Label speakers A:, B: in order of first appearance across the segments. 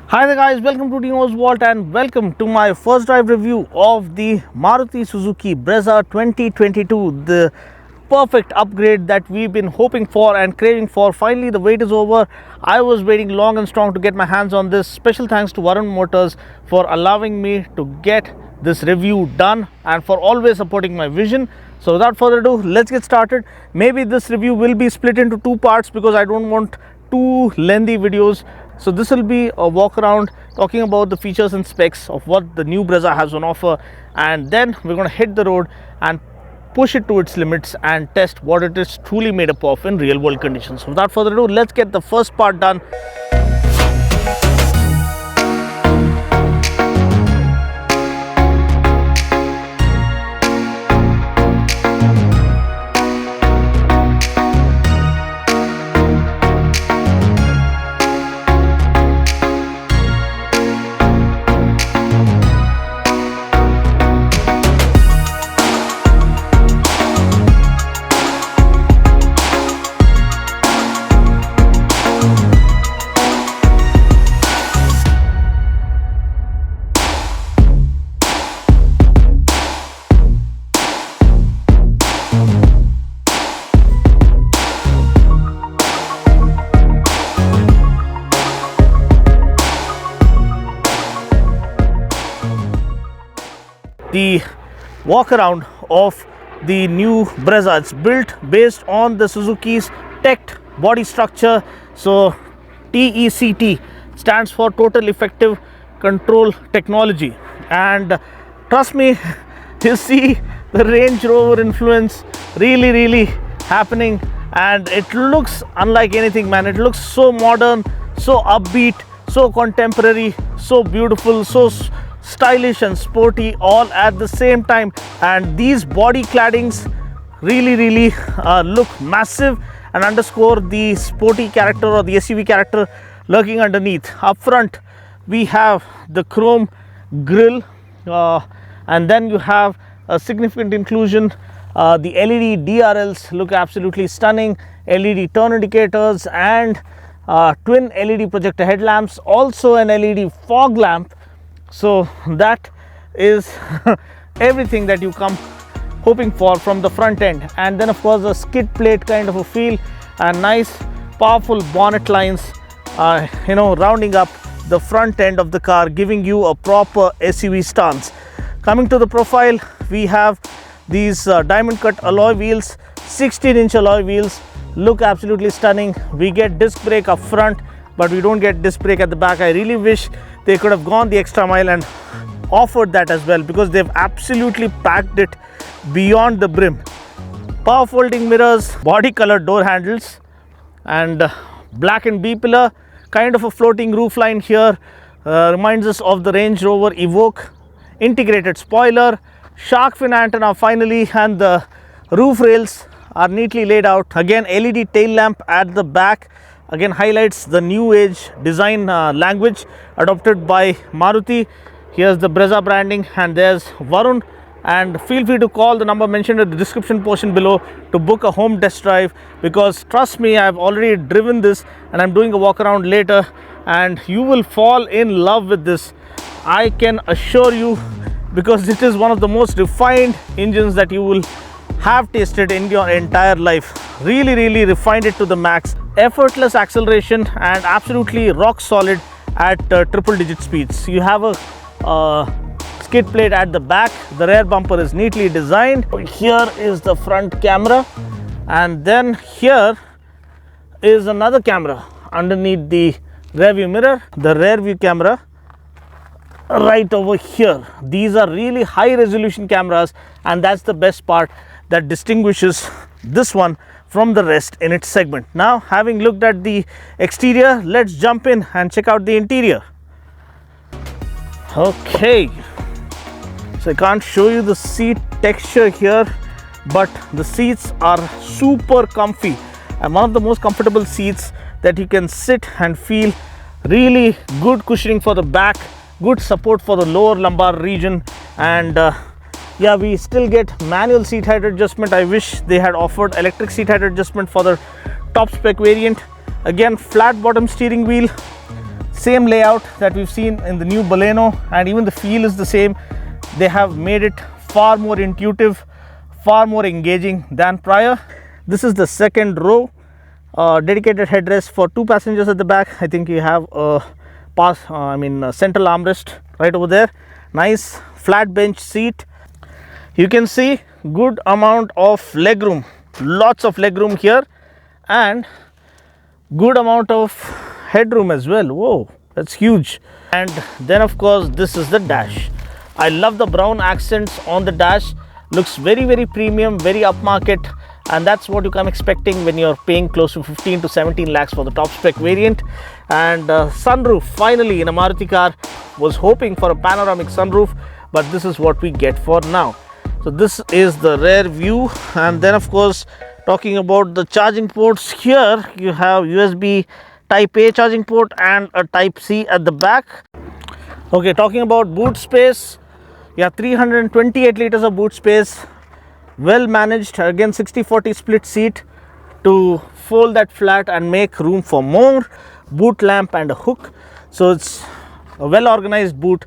A: Hi there guys, welcome to Dino's Vault and welcome to my first drive review of the Maruti Suzuki Brezza 2022, the perfect upgrade that we've been hoping for and craving for. Finally the wait is over. I was waiting long and strong to get my hands on this. Special thanks to Varun Motors for allowing me to get this review done and for always supporting my vision. So without further ado, let's get started. Maybe this review will be split into two parts because I don't want two lengthy videos. So this will be a walk around talking about the features and specs of what the new Brezza has on offer, and then we're going to hit the road and push it to its limits and test what it is truly made up of in real world conditions. So without further ado, let's get the first part done. The walk around of the new Brezza. It's built based on the Suzuki's TECT body structure. So TECT stands for Total Effective Control Technology, and trust me, you see the Range Rover influence really happening, and it looks unlike anything, man. It looks so modern, so upbeat, so contemporary, so beautiful, so stylish and sporty all at the same time. And these body claddings really look massive and underscore the sporty character or the SUV character lurking underneath. Up front we have the chrome grille, and then you have a significant inclusion. The LED DRLs look absolutely stunning, LED turn indicators and twin LED projector headlamps, also an LED fog lamp. So that is everything that you come hoping for from the front end. And then of course a skid plate kind of a feel and nice powerful bonnet lines, rounding up the front end of the car, giving you a proper SUV stance. Coming to the profile, we have these diamond cut alloy wheels, 16-inch alloy wheels, look absolutely stunning. We get disc brake up front, but we don't get disc brake at the back. I really wish they could have gone the extra mile and offered that as well, because they've absolutely packed it beyond the brim. Power folding mirrors, body colored door handles, and black and B pillar, kind of a floating roof line here, reminds us of the Range Rover Evoque. Integrated spoiler, shark fin antenna finally, and the roof rails are neatly laid out. Again, LED tail lamp at the back, again highlights the new age design language adopted by Maruti. Here's the Brezza branding, and there's Varun. And feel free to call the number mentioned in the description portion below to book a home test drive, because trust me, I've already driven this and I'm doing a walk around later, and you will fall in love with this, I can assure you, because it is one of the most refined engines that you will have tasted in your entire life. Really refined it to the max. Effortless acceleration and absolutely rock solid at triple digit speeds. You have a skid plate at the back. The rear bumper is neatly designed. Here is the front camera, and then here is another camera underneath the rear view mirror. The rear view camera right over here. These are really high resolution cameras, and that's the best part that distinguishes this one from the rest in its segment. Now, having looked at the exterior, let's jump in and check out the interior. Okay, so I can't show you the seat texture here, but the seats are super comfy and one of the most comfortable seats that you can sit and feel. Really good cushioning for the back, good support for the lower lumbar region, and yeah, we still get manual seat height adjustment. I wish they had offered electric seat height adjustment for the top spec variant. Again, flat bottom steering wheel, Same layout that we've seen in the new Baleno, and even the feel is the same. They have made it far more intuitive, far more engaging than prior. This is the second row, dedicated headrest for 2 passengers at the back. I think you have a central armrest right over there. Nice flat bench seat. You can see good amount of legroom, lots of legroom here, and good amount of headroom as well. Whoa, that's huge. And then of course this is the dash. I love the brown accents on the dash. Looks very, very premium, very upmarket, and that's what you come expecting when you're paying close to 15 to 17 lakhs for the top spec variant. And sunroof, finally, in a Maruti car. Was hoping for a panoramic sunroof, but this is what we get for now. So this is the rear view. And then of course, talking about the charging ports, here you have USB type A charging port and a type C at the back. Okay, talking about boot space, you have 328 liters of boot space, well managed. Again, 60-40 split seat to fold that flat and make room for more. Boot lamp and a hook, so it's a well organized boot.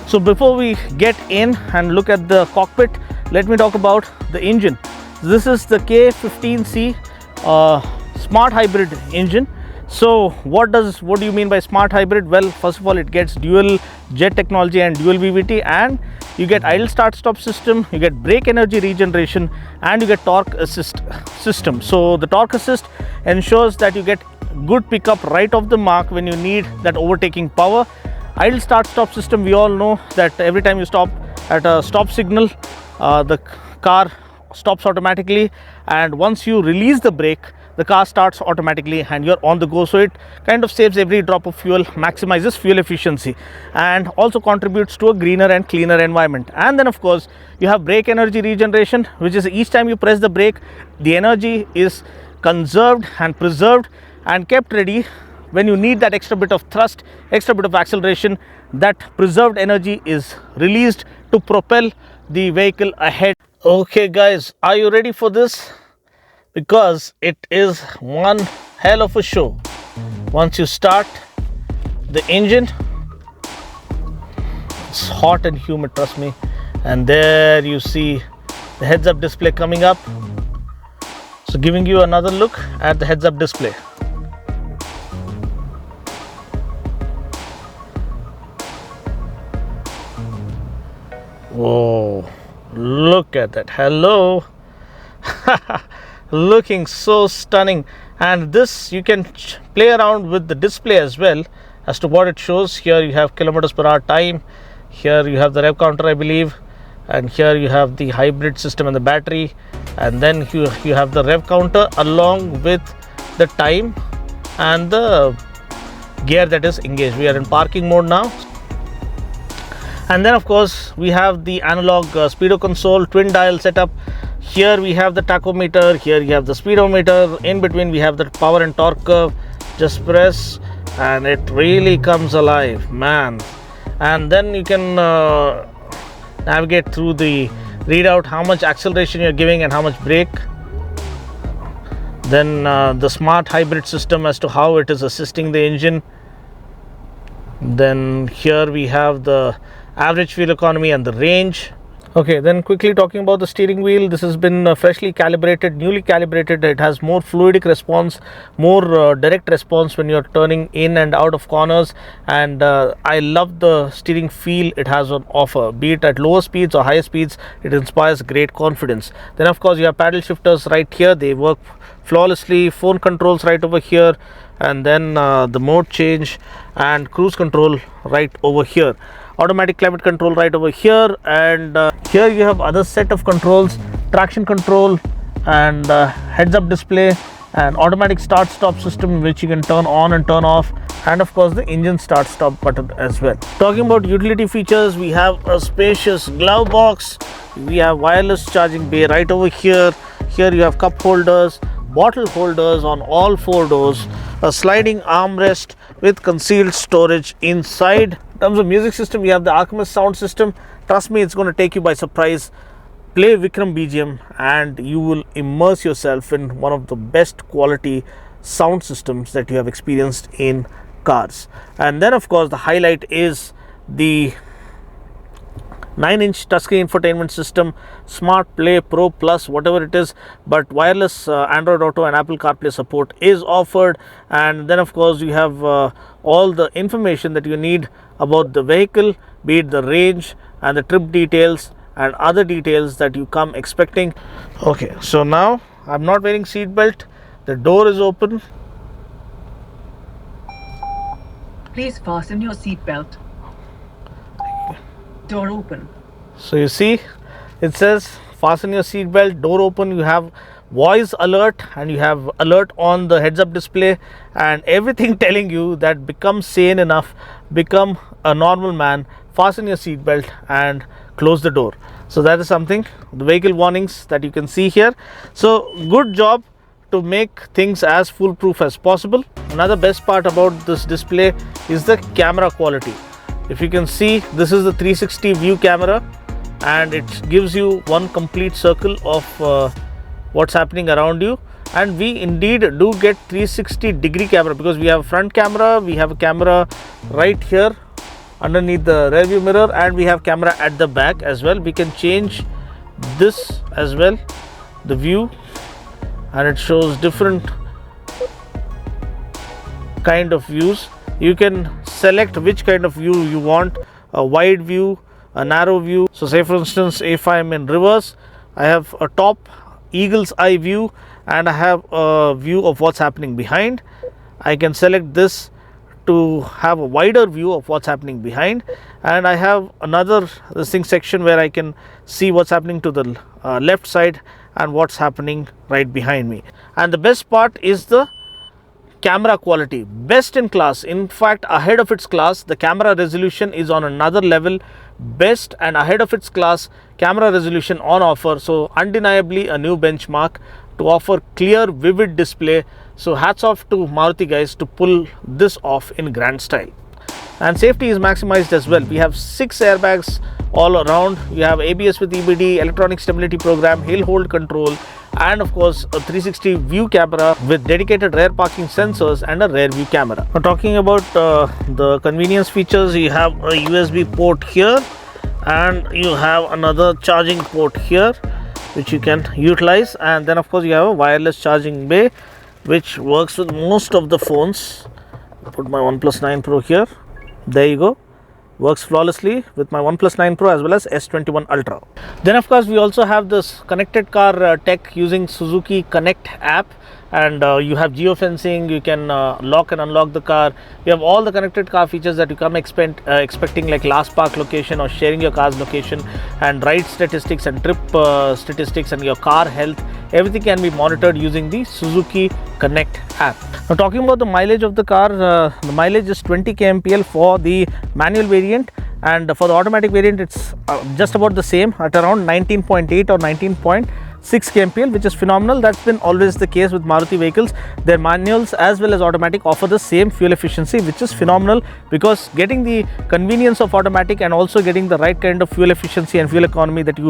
A: So before we get in and look at the cockpit, let me talk about the engine. This is the K15C smart hybrid engine. So what do you mean by smart hybrid? Well, first of all, it gets dual jet technology and dual VVT, and you get idle start stop system, you get brake energy regeneration, and you get torque assist system. So the torque assist ensures that you get good pickup right off the mark when you need that overtaking power. Idle start stop system, we all know that every time you stop at a stop signal, the car stops automatically, and once you release the brake, the car starts automatically and you're on the go. So it kind of saves every drop of fuel, maximizes fuel efficiency, and also contributes to a greener and cleaner environment. And then of course you have brake energy regeneration, which is each time you press the brake, the energy is conserved and preserved and kept ready when you need that extra bit of thrust, extra bit of acceleration. That preserved energy is released to propel the vehicle ahead. Okay guys, are you ready for this? Because it is one hell of a show. Once you start the engine, it's hot and humid, trust me. And there you see the heads up display coming up. So giving you another look at the heads up display. Whoa, look at that. Hello. Looking so stunning. And this, you can play around with the display as well as to what it shows. Here you have kilometers per hour time, here you have the rev counter, I believe, and here you have the hybrid system and the battery, and then you have the rev counter along with the time and the gear that is engaged. We are in parking mode now. And then of course we have the analog speedo console, twin dial setup. Here we have the tachometer, here you have the speedometer, in between we have the power and torque curve. Just press and it really comes alive, man. And then you can navigate through the readout, how much acceleration you're giving and how much brake. Then the smart hybrid system as to how it is assisting the engine. Then here we have the average fuel economy and the range. Okay, then quickly talking about the steering wheel, this has been freshly calibrated, newly calibrated. It has more fluidic response, more direct response when you're turning in and out of corners, and I love the steering feel it has on offer, be it at lower speeds or higher speeds. It inspires great confidence. Then of course you have paddle shifters right here, they work flawlessly. Phone controls right over here, and then the mode change and cruise control right over here. Automatic climate control right over here, and here you have other set of controls, traction control and heads up display and automatic start stop system, which you can turn on and turn off, and of course the engine start stop button as well. Talking about utility features, we have a spacious glove box, we have wireless charging bay right over here. Here you have cup holders, bottle holders on all 4 doors, a sliding armrest with concealed storage inside. In terms of music system, you have the Alchemist sound system. Trust me, it's going to take you by surprise. Play Vikram BGM and you will immerse yourself in one of the best quality sound systems that you have experienced in cars. And then of course the highlight is the 9-inch touchscreen infotainment system, Smart Play Pro Plus, whatever it is, but wireless Android Auto and Apple CarPlay support is offered. And then of course you have all the information that you need about the vehicle, be it the range and the trip details and other details that you come expecting. Okay, so now I'm not wearing seat belt, the door is open.
B: Please fasten your seat belt. Door open.
A: So you see, it says fasten your seat belt, door open. You have voice alert and you have alert on the heads up display, and everything telling you that become sane enough, become a normal man, fasten your seat belt and close the door. So that is something, the vehicle warnings that you can see here. So good job to make things as foolproof as possible. Another best part about this display is the camera quality. If you can see, this is the 360 view camera and it gives you one complete circle of what's happening around you. And we indeed do get 360 degree camera, because we have a front camera, we have a camera right here underneath the rear view mirror, and we have camera at the back as well. We can change this as well, the view, and it shows different kind of views. You can select which kind of view you want, a wide view, a narrow view. So say for instance, if I'm in reverse, I have a top eagle's eye view and I have a view of what's happening behind. I can select this to have a wider view of what's happening behind, and I have another section where I can see what's happening to the left side and what's happening right behind me. And the best part is the camera quality, best in class, in fact ahead of its class. The camera resolution is on another level, best and ahead of its class camera resolution on offer. So undeniably a new benchmark to offer clear, vivid display. So hats off to Maruti guys to pull this off in grand style. And safety is maximized as well. We have 6 airbags all around. You have ABS with EBD, electronic stability program, hill hold control, and of course a 360 view camera with dedicated rear parking sensors and a rear view camera. Now talking about the convenience features, you have a USB port here and you have another charging port here which you can utilize, and then of course you have a wireless charging bay which works with most of the phones. Put my OnePlus 9 Pro here, there you go, works flawlessly with my OnePlus 9 Pro as well as S21 Ultra. Then of course we also have this connected car tech using Suzuki Connect app, and you have geofencing, you can lock and unlock the car. You have all the connected car features that you come expecting, like last park location or sharing your car's location, and ride statistics and trip statistics and your car health. Everything can be monitored using the Suzuki Connect app. Now talking about the mileage of the car, the mileage is 20 kmpl for the manual variant, and for the automatic variant it's just about the same at around 19.8 or 19.6 kmpl, which is phenomenal. That's been always the case with Maruti vehicles. Their manuals as well as automatic offer the same fuel efficiency, which is phenomenal, because getting the convenience of automatic and also getting the right kind of fuel efficiency and fuel economy that you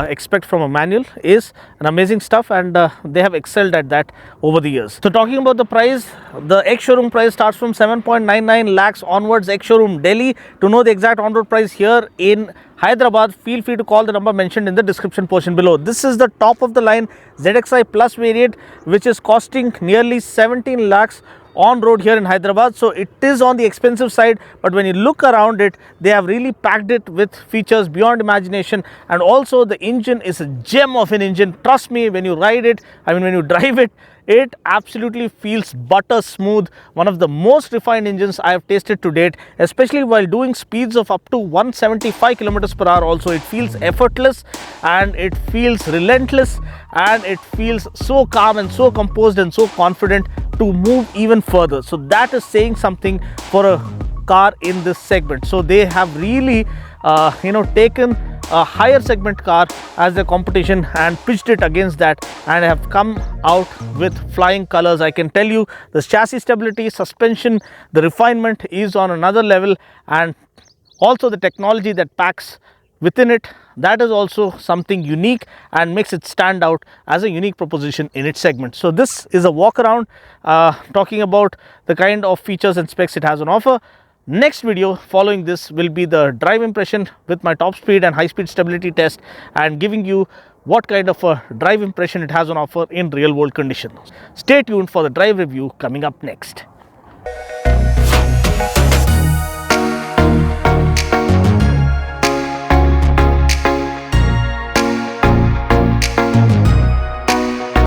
A: expect from a manual is an amazing stuff, and they have excelled at that over the years. So talking about the price, the ex-showroom price starts from 7.99 lakhs onwards, ex-showroom Delhi. To know the exact on-road price here in Hyderabad, feel free to call the number mentioned in the description portion below. This is the top of the line ZXi Plus variant, which is costing nearly 17 lakhs on road here in Hyderabad. So it is on the expensive side, but when you look around it, they have really packed it with features beyond imagination, and also the engine is a gem of an engine. Trust me, when you ride it, when you drive it, it absolutely feels butter smooth. One of the most refined engines I have tasted to date, especially while doing speeds of up to 175 kilometers per hour. Also, it feels effortless and it feels relentless, and it feels so calm and so composed and so confident to move even further. So that is saying something for a car in this segment. So they have really taken a higher segment car as their competition and pitched it against that, and have come out with flying colors. I can tell you, the chassis stability, suspension, the refinement is on another level, and also the technology that packs within it, that is also something unique and makes it stand out as a unique proposition in its segment. So this is a walk around talking about the kind of features and specs it has on offer. Next video following this will be the drive impression with my top speed and high speed stability test, and giving you what kind of a drive impression it has on offer in real world conditions. Stay tuned for the drive review coming up next.